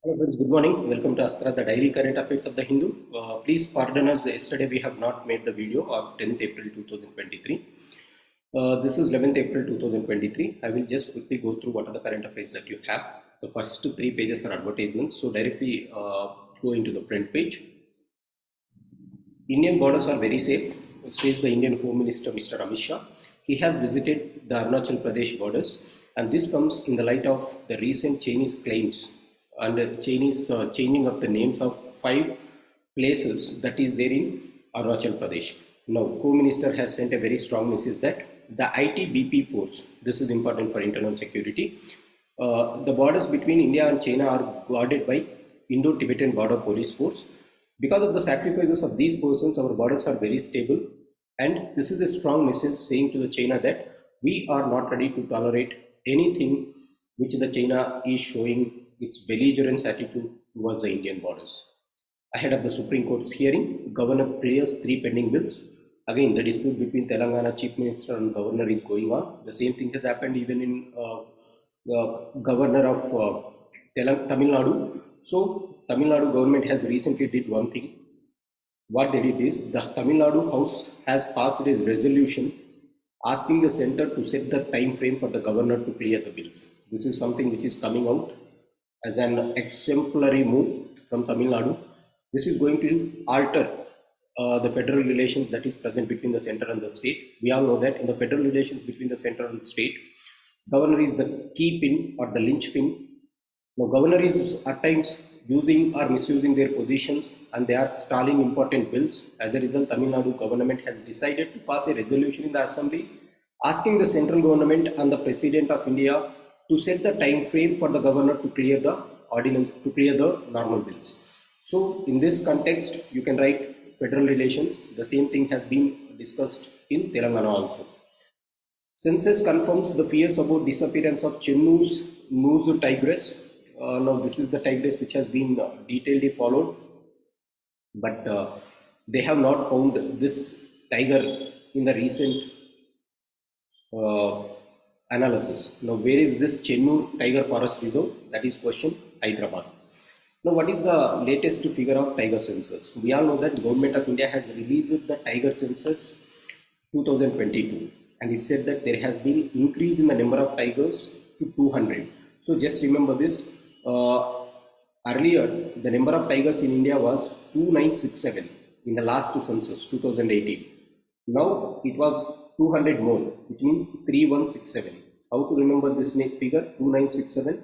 Hello friends, good morning. Welcome to Astra, the daily current affairs of the Hindu. Please pardon us, yesterday we have not made the video of 10th April 2023. This is 11th April 2023. I will just quickly go through what are the current affairs that you have. The first 3 pages are advertisements, so directly go into the front page. Indian borders are very safe, says the Indian Home Minister Mr. Amit Shah. He has visited the Arunachal Pradesh borders, and this comes in the light of the recent Chinese claims and Chinese changing of the names of 5 places that is there in Arunachal Pradesh. Now, Home Minister has sent a very strong message that the ITBP force, this is important for internal security, the borders between India and China are guarded by Indo-Tibetan Border Police Force. Because of the sacrifices of these persons, our borders are very stable, and this is a strong message saying to the China that we are not ready to tolerate anything which the China is showing its belligerent attitude towards the Indian borders. Ahead of the Supreme Court's hearing, Governor clears 3 pending bills. Again, the dispute between Telangana Chief Minister and Governor is going on. The same thing has happened even in the Governor of Tamil Nadu. So, Tamil Nadu government has recently did one thing. What they did is, the Tamil Nadu House has passed a resolution asking the center to set the time frame for the governor to clear the bills. This is something which is coming out as an exemplary move from Tamil Nadu. This is going to alter the federal relations that is present between the center and the state. We all know that in the federal relations between the center and the state, governor is the key pin or the linchpin. Now, governor is at times using or misusing their positions, and they are stalling important bills. As a result, Tamil Nadu government has decided to pass a resolution in the assembly asking the central government and the President of India to set the time frame for the governor to clear the ordinance, to clear the normal bills. So in this context, you can write federal relations. The same thing has been discussed in Telangana also. Census confirms the fears about disappearance of Chennu's Nuzu tigress. Now this is the tigress which has been detailedly followed, but they have not found this tiger in the recent analysis. Now, where is this Chennu Tiger Forest Reserve? That is question, Hyderabad. Now, what is the latest figure of tiger census? We all know that Government of India has released the tiger census 2022, and it said that there has been increase in the number of tigers to 200. So just remember this. Earlier, the number of tigers in India was 2967 in the last census 2018. Now it was 200 more, which means 3167. How to remember this figure? 2967,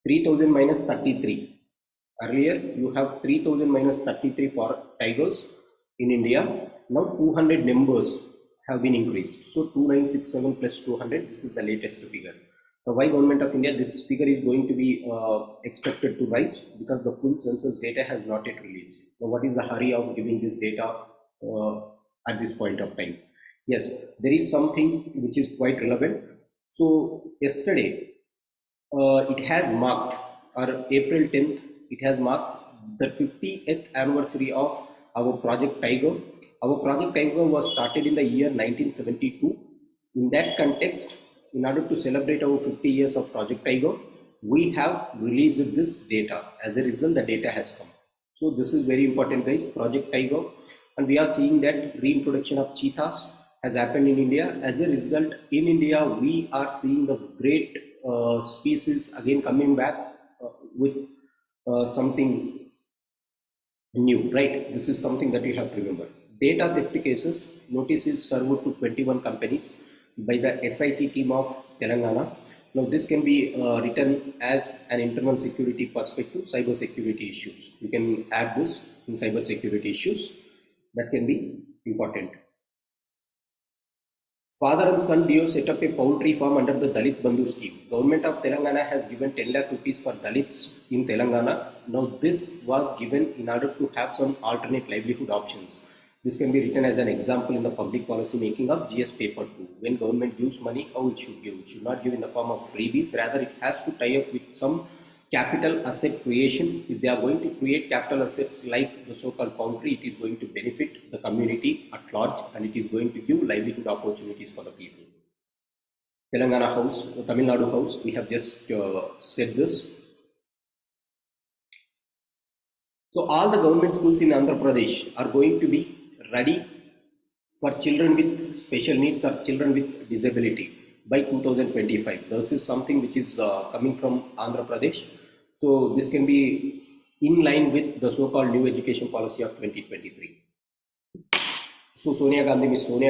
3000 minus 33. Earlier you have 3000 minus 33 for tigers in India. Now 200 numbers have been increased. So 2967 plus 200, this is the latest figure. Now, why Government of India? This figure is going to be expected to rise because the full census data has not yet released. Now, what is the hurry of giving this data at this point of time? Yes, there is something which is quite relevant. So, yesterday, it has marked, or April 10th, it has marked the 50th anniversary of our Project Tiger. Our Project Tiger was started in the year 1972. In that context, in order to celebrate our 50 years of Project Tiger, we have released this data. As a result, the data has come. So this is very important, guys, Project Tiger. And we are seeing that reintroduction of cheetahs has happened in India. As a result, in India, we are seeing the great species again coming back with something new, right? This is something that you have to remember. Data theft cases, notice is served to 21 companies by the SIT team of Telangana. Now this can be written as an internal security perspective, cyber security issues. You can add this in cyber security issues. That can be important. Father and son duo set up a poultry farm under the Dalit Bandhu scheme. Government of Telangana has given 10 lakh rupees for Dalits in Telangana. Now this was given in order to have some alternate livelihood options. This can be written as an example in the public policy making of GS paper 2. When government gives money, how it should give? It should not give in the form of freebies. Rather, it has to tie up with some capital asset creation. If they are going to create capital assets like the so-called poultry, it is going to benefit the community at large, and it is going to give livelihood opportunities for the people. Telangana House, Tamil Nadu House, we have just said this. So all the government schools in Andhra Pradesh are going to be ready for children with special needs or children with disability by 2025. This is something which is coming from Andhra Pradesh. So this can be in line with the so-called new education policy of 2023. So Miss Sonia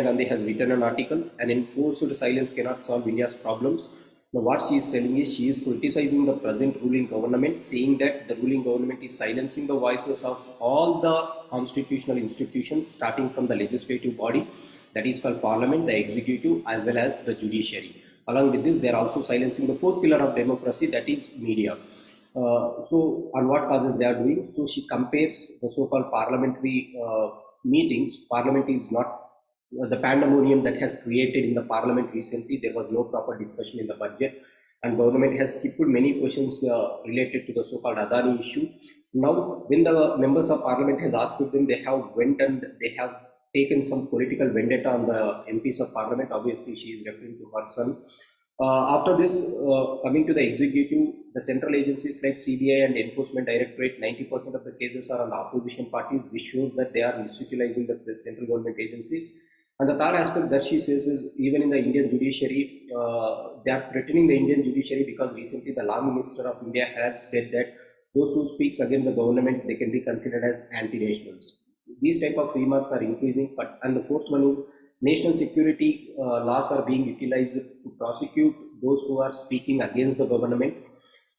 Gandhi has written an article, "An enforced silence cannot solve India's problems." Now what she is telling is, she is criticizing the present ruling government, saying that the ruling government is silencing the voices of all the constitutional institutions, starting from the legislative body, that is called parliament, the executive, as well as the judiciary. Along with this, they are also silencing the fourth pillar of democracy, that is media. So on what causes they are doing? So she compares the so-called parliamentary meetings. Parliament is not the pandemonium that has created in the parliament recently. There was no proper discussion in the budget, and government has skipped many questions related to the so-called Adani issue. Now, when the members of parliament has asked them, they have went and they have taken some political vendetta on the MPs of parliament. Obviously, she is referring to her son. After this, coming to the executive, the central agencies like CBI and Enforcement Directorate, 90% of the cases are on the opposition parties, which shows that they are misutilizing the central government agencies. And the third aspect that she says is, even in the Indian judiciary, they are threatening the Indian judiciary because recently the Law Minister of India has said that those who speaks against the government, they can be considered as anti-nationals. These type of remarks are increasing. And the fourth one is, national security laws are being utilized to prosecute those who are speaking against the government.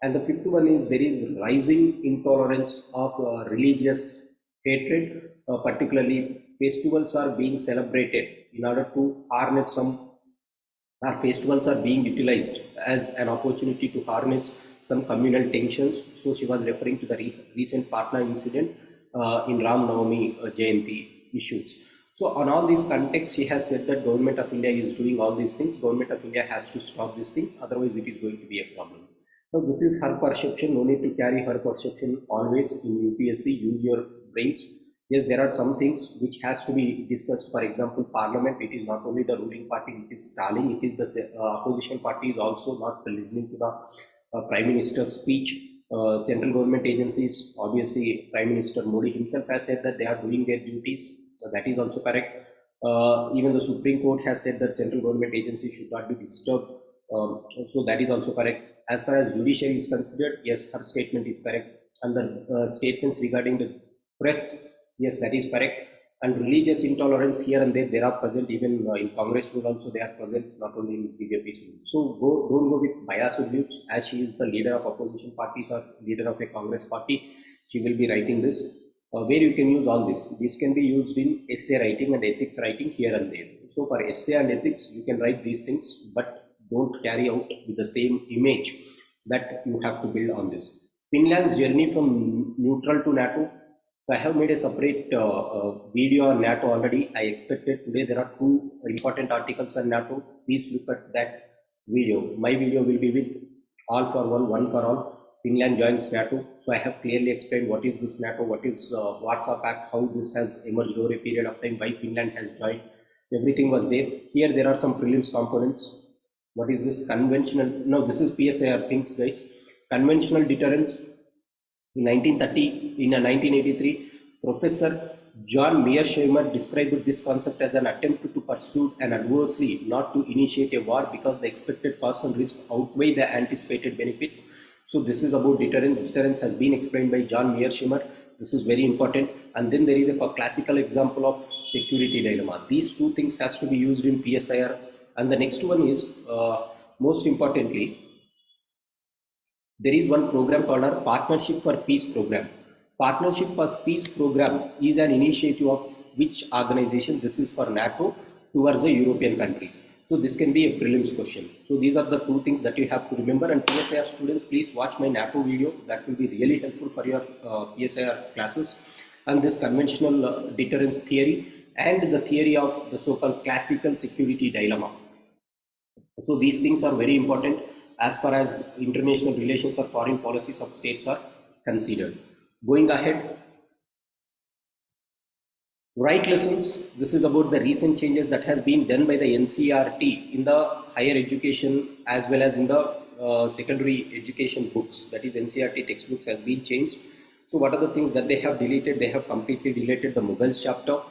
And the fifth one is, there is rising intolerance of religious hatred, particularly festivals are being celebrated in order to harness some, festivals are being utilized as an opportunity to harness some communal tensions. So she was referring to the recent Patna incident in Ram Navami Jayanti issues. So on all these contexts, she has said that government of India is doing all these things. Government of India has to stop this thing, otherwise it is going to be a problem. Now this is her perception. No need to carry her perception always in UPSC. Use your brains. Yes, there are some things which has to be discussed. For example, Parliament. It is not only the ruling party which is stalling. It is the opposition party is also not listening to the Prime Minister's speech. Central government agencies, obviously, Prime Minister Modi himself has said that they are doing their duties. That is also correct. Even the Supreme Court has said that central government agencies should not be disturbed. So that is also correct. As far as judiciary is considered, yes, her statement is correct. And the statements regarding the press, yes, that is correct. And religious intolerance here and there, they are present. Even in Congress rule also they are present, not only in BJP's rule. So don't go with biased views. As she is the leader of opposition parties or leader of a Congress party, she will be writing this. Where you can use all this. This can be used in essay writing and ethics writing here and there. So for essay and ethics, you can write these things, but don't carry out with the same image that you have to build on this. Finland's journey from neutral to NATO. So I have made a separate video on NATO already. I expected today there are 2 important articles on NATO. Please look at that video. My video will be with all for one, one for all. Finland joins NATO. So I have clearly explained what is this NATO, what is Warsaw Pact, how this has emerged over a period of time, why Finland has joined. Everything was there. Here there are some prelims components. What is this conventional? No, this is PSIR things, guys. Conventional deterrence. In 1983, Professor John Mearsheimer described this concept as an attempt to pursue an adversary, not to initiate a war, because the expected costs and risks outweigh the anticipated benefits. So this is about deterrence. Deterrence has been explained by John Mearsheimer. This is very important. And then there is a classical example of security dilemma. These 2 things has to be used in PSIR. And the next one is, most importantly, there is one program called our Partnership for Peace program. Partnership for Peace program is an initiative of which organization? This is for NATO towards the European countries. So this can be a prelims question. So these are the 2 things that you have to remember. And PSIR students, please watch my NATO video. That will be really helpful for your PSIR classes. And this conventional deterrence theory and the theory of the so-called classical security dilemma. So these things are very important as far as international relations or foreign policies of states are considered. Going ahead, right lessons. This is about the recent changes that has been done by the NCERT in the higher education as well as in the secondary education books. That is, NCERT textbooks has been changed. So what are the things that they have deleted? They have completely deleted the Mughals chapter.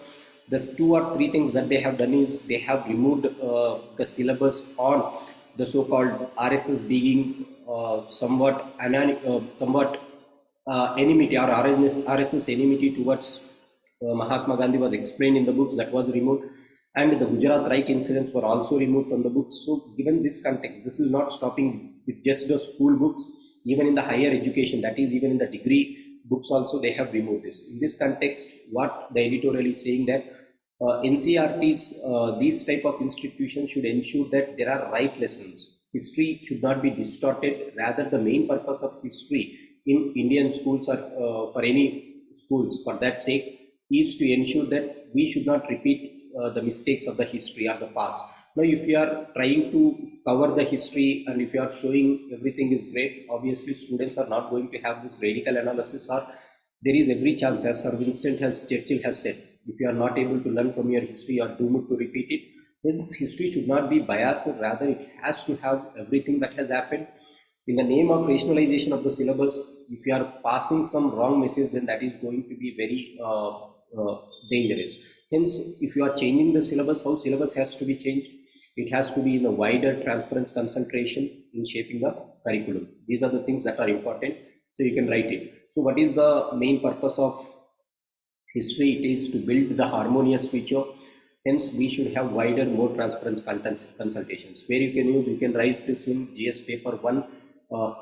There's 2 or 3 things that they have done is they have removed the syllabus on the so-called RSS being somewhat enmity or RSS enmity towards Mahatma Gandhi was explained in the books, that was removed, and the Gujarat Reich incidents were also removed from the books. So given this context, this is not stopping with just the school books, even in the higher education, that is even in the degree books also they have removed this. In this context, what the editorial is saying that NCERTs, these type of institutions should ensure that there are right lessons. History should not be distorted. Rather, the main purpose of history in Indian schools or for any schools, for that sake, is to ensure that we should not repeat the mistakes of the history or the past. Now, if you are trying to cover the history and if you are showing everything is great, obviously students are not going to have this radical analysis, or there is every chance, as Sir Winston Churchill has said, if you are not able to learn from your history or doomed to repeat it, then history should not be biased, rather it has to have everything that has happened. In the name of rationalization of the syllabus, if you are passing some wrong message, then that is going to be very dangerous. Hence, if you are changing the syllabus, how syllabus has to be changed? It has to be in a wider transparency concentration in shaping the curriculum. These are the things that are important, so you can write it. So what is the main purpose of history? It is to build the harmonious future. Hence, we should have wider, more transparent content consultations, where you can write this in GS paper 1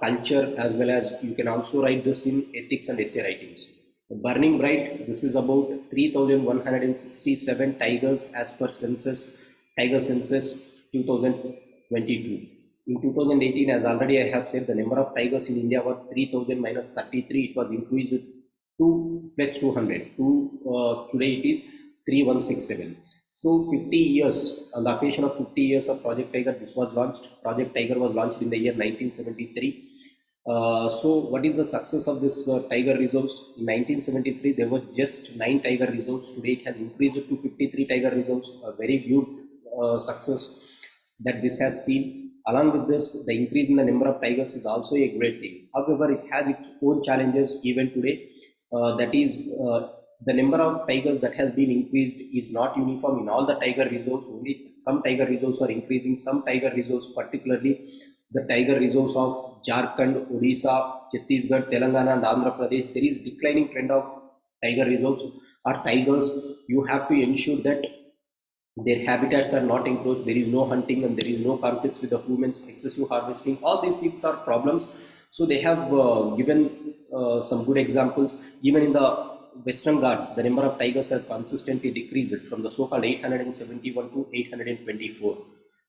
culture, as well as you can also write this in ethics and essay writings. Burning Bright, this is about 3,167 tigers as per Tiger Census 2022. In 2018, as already I have said, the number of tigers in India was 3,000 minus 33. It was increased to 2 plus 200. Today it is 3,167. So 50 years, on the occasion of 50 years of Project Tiger, this was launched. Project Tiger was launched in the year 1973. So what is the success of this tiger reserves? In 1973, there were just 9 tiger reserves. Today it has increased to 53 tiger reserves. A very good success that this has seen. Along with this, the increase in the number of tigers is also a great thing. However, it has its own challenges even today. That is, the number of tigers that has been increased is not uniform in all the tiger reserves. Only some tiger reserves are increasing. Some tiger reserves, particularly the tiger reserves of Jharkhand, Odisha, Chhattisgarh, Telangana and Andhra Pradesh, there is declining trend of tiger reserves or tigers. You have to ensure that their habitats are not encroached, there is no hunting and there is no conflicts with the humans, excessive harvesting. All these things are problems. So they have given some good examples. Even in the Western Ghats, the number of tigers have consistently decreased from the so-called 871 to 824.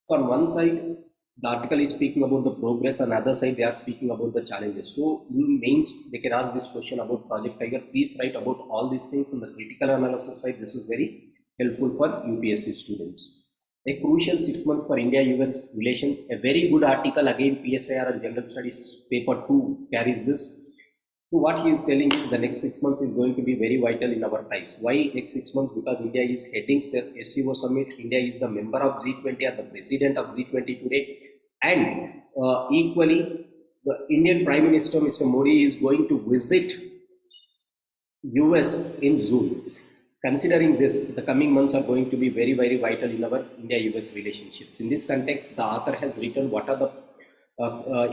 So on one side, the article is speaking about the progress, on the other side, they are speaking about the challenges. So in mains, they can ask this question about Project Tiger. Please write about all these things on the critical analysis side. This is very helpful for UPSC students. A crucial 6 months for India-US relations. A very good article, again, PSIR and General Studies paper 2 carries this. So what he is telling is the next 6 months is going to be very vital in our times. Why next 6 months? Because India is heading SCO summit. India is the member of G20 or the president of G20 today. And equally, the Indian Prime Minister, Mr. Modi, is going to visit US in June. Considering this, the coming months are going to be very, very vital in our India-US relationships. In this context, the author has written what are the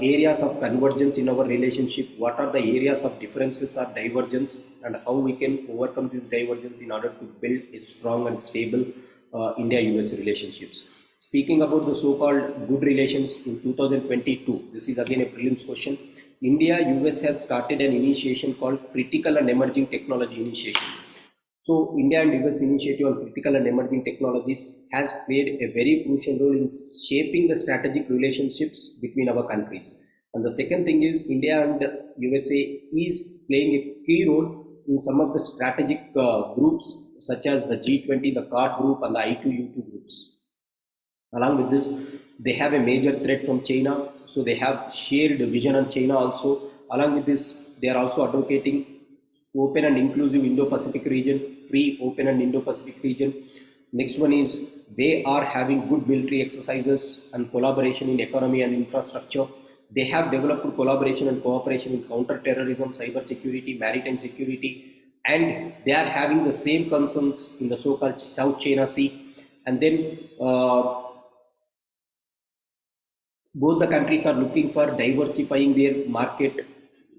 areas of convergence in our relationship, what are the areas of differences or divergence, and how we can overcome this divergence in order to build a strong and stable India-US relationships. Speaking about the so-called good relations in 2022, this is again a prelims question. India-US has started an initiation called Critical and Emerging Technology Initiation. So India and US initiative on critical and emerging technologies has played a very crucial role in shaping the strategic relationships between our countries. And the second thing is India and USA is playing a key role in some of the strategic groups such as the G20, the CARD group and the I2U2 groups. Along with this, they have a major threat from China. So they have shared vision on China also. Along with this, they are also advocating open and inclusive Indo-Pacific region, free, open and Indo-Pacific region. Next one is they are having good military exercises and collaboration in economy and infrastructure. They have developed collaboration and cooperation in counter-terrorism, cyber security, maritime security, and they are having the same concerns in the so-called South China Sea. And then both the countries are looking for diversifying their market.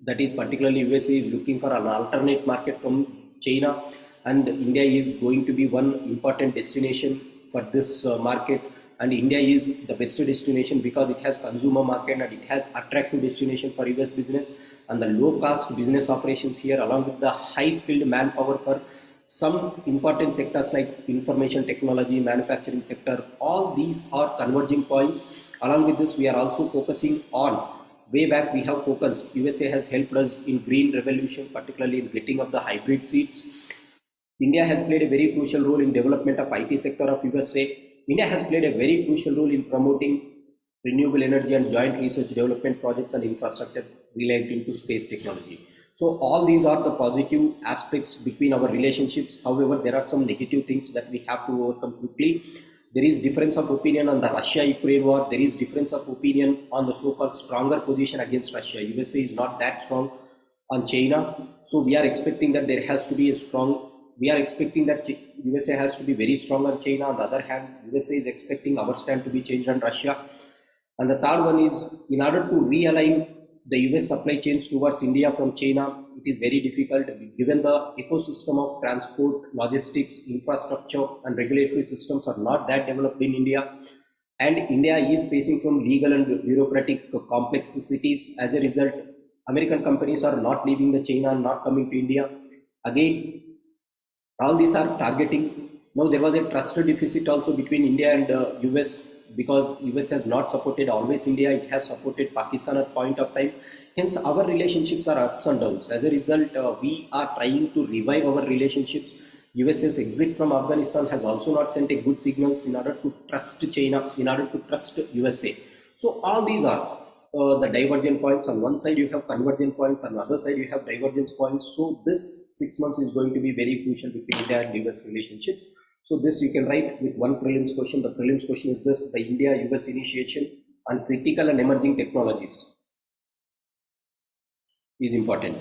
That is, particularly USA is looking for an alternate market from China, and India is going to be one important destination for this market. And India is the best destination because it has consumer market and it has attractive destination for US business and the low cost business operations here, along with the high skilled manpower for some important sectors like information technology, manufacturing sector. All these are converging points. Along with this, we are also focusing on, way back we have focused, USA has helped us in green revolution, particularly in getting up the hybrid seats. India has played a very crucial role in development of IT sector of USA. India has played a very crucial role in promoting renewable energy and joint research development projects and infrastructure related to space technology. So all these are the positive aspects between our relationships. However, there are some negative things that we have to overcome quickly. There is difference of opinion on the Russia-Ukraine war. There is difference of opinion on the so-called stronger position against Russia. USA is not that strong on China. So we are expecting that there has to be a strong, we are expecting that USA has to be very strong on China. On the other hand, USA is expecting our stand to be changed on Russia. And the third one is, in order to realign the US supply chains towards India from China, it is very difficult given the ecosystem of transport, logistics, infrastructure and regulatory systems are not that developed in India. And India is facing from legal and bureaucratic complexities. As a result, American companies are not leaving the China and not coming to India. Again, all these are targeting. Now there was a trust deficit also between India and US, because US has not supported always India, it has supported Pakistan at point of time. Hence our relationships are ups and downs. As a result, we are trying to revive our relationships. US's exit from Afghanistan has also not sent a good signals in order to trust China, in order to trust USA. So all these are the divergent points. On one side you have convergent points, on the other side you have divergence points. So this 6 months is going to be very crucial between India and US relationships. So this you can write with one prelims question. The prelims question is this: the India-US initiation on critical and emerging technologies is important.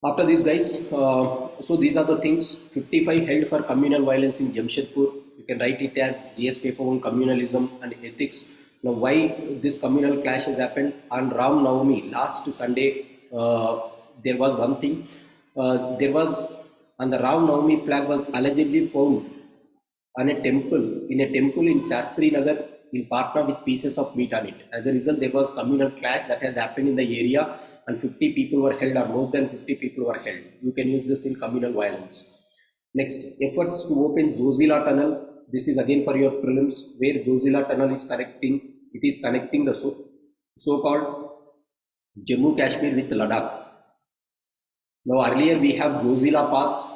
After this, guys, so these are the things. 55 held for communal violence in Jamshedpur. You can write it as GS paper 1, communalism and ethics. Now, why this communal clash has happened? On Ram Navami, last Sunday, there was one thing. There was, and the Ram Navami flag was allegedly found on a temple, in Shastri Nagar in Patna with pieces of meat on it. As a result, there was communal clash that has happened in the area and 50 people were held, or more than 50 people were held. You can use this in communal violence. Next, efforts to open Zojila Tunnel. This is again for your prelims, where Zojila Tunnel is connecting. It is connecting the so-called Jammu Kashmir with Ladakh. Now earlier we have Zojila Pass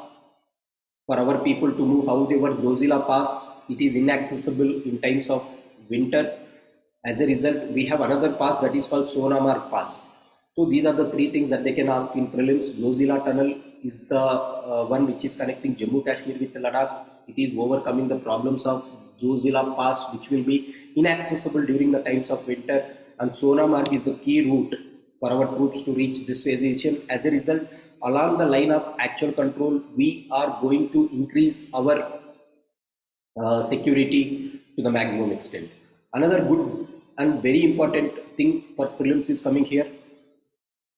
for our people to move. However, Zojila Pass, it is inaccessible in times of winter. As a result, we have another pass that is called Sonamarg Pass. So these are the three things that they can ask in prelims. Zojila Tunnel is the one which is connecting Jammu Kashmir with Ladakh. It is overcoming the problems of Zojila Pass, which will be inaccessible during the times of winter. And Sonamarg is the key route for our troops to reach this station. As a result, along the line of actual control, we are going to increase our security to the maximum extent. Another good and very important thing for prelims is coming here.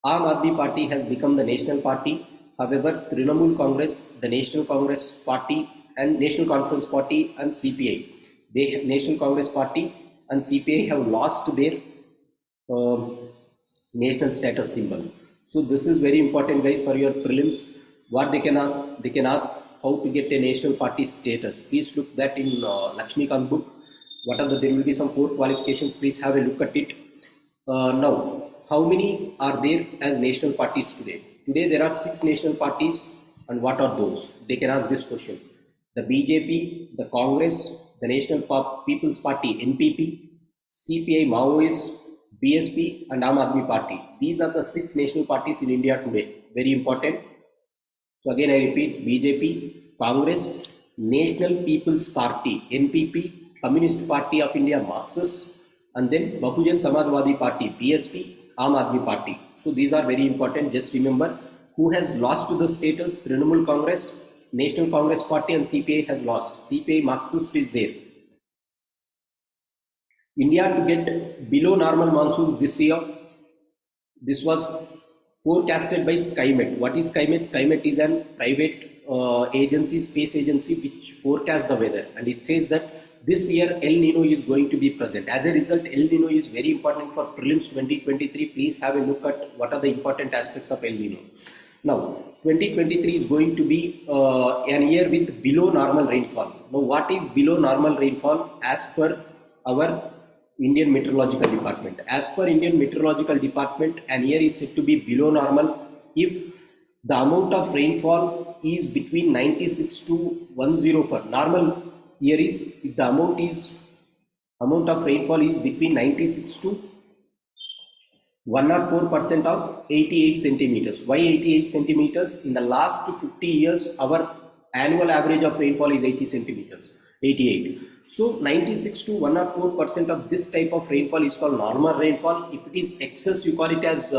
Aam Aadmi Party has become the national party. However, Trinamool Congress, the National Congress Party and National Conference Party and CPI, National Congress Party and CPI have lost their national status symbol. So this is very important, guys, for your prelims. What they can ask how to get a national party status. Please look that in Lakshmikant book. There will be some 4 qualifications. Please have a look at it. Now, how many are there as national parties today? Today there are 6 national parties, and what are those? They can ask this question. The BJP, the Congress, the National People's Party (NPP), CPI, Maoist, BSP and Aam Aadmi Party. These are the 6 national parties in India today. Very important. So again I repeat: BJP, Congress, National People's Party (NPP), Communist Party of India Marxist, and then Bahujan Samajwadi Party, BSP, Aam Aadmi Party. So these are very important. Just remember who has lost to the status: Trinamool Congress, National Congress Party, and CPI has lost. CPI Marxist is there. India to get below normal monsoon this year. This was forecasted by SkyMet. What is SkyMet? SkyMet is a private agency, space agency, which forecasts the weather, and it says that this year El Nino is going to be present. As a result, El Nino is very important for prelims 2023. Please have a look at what are the important aspects of El Nino. Now, 2023 is going to be an year with below normal rainfall. Now, what is below normal rainfall as per our Indian Meteorological Department? As per Indian Meteorological Department, an year is said to be below normal if the amount of rainfall is between 96 to 104. For normal year is if the amount of rainfall is between 96 to 104% of 88 centimeters. Why 88 centimeters? In the last 50 years, our annual average of rainfall is 80 centimeters, 88. So 96 to 104% of this type of rainfall is called normal rainfall. If it is excess, you call it as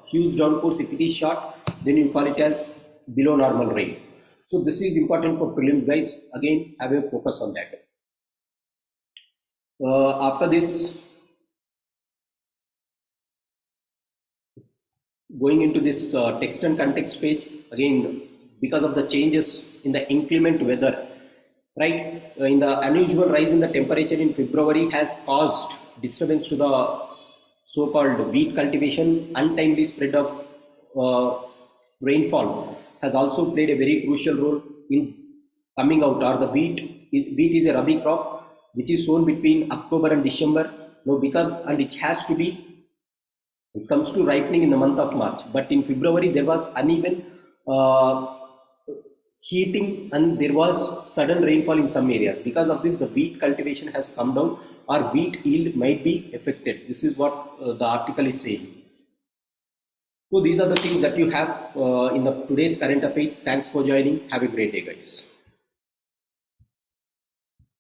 huge downpours. If it is short, then you call it as below normal rain. So this is important for prelims, guys. Again, have a focus on that. After this, going into this text and context page, again, because of the changes in the inclement weather, right, in the unusual rise in the temperature in February has caused disturbance to the so-called wheat cultivation. Untimely spread of rainfall has also played a very crucial role in coming out. Or the wheat is a rabi crop which is sown between October and December. No, because and it has to be. It comes to ripening in the month of March, but in February there was uneven heating and there was sudden rainfall in some areas. Because of this, the wheat cultivation has come down or wheat yield might be affected. This is what the article is saying. So these are the things that you have in the today's current affairs. Thanks for joining. Have a great day, guys.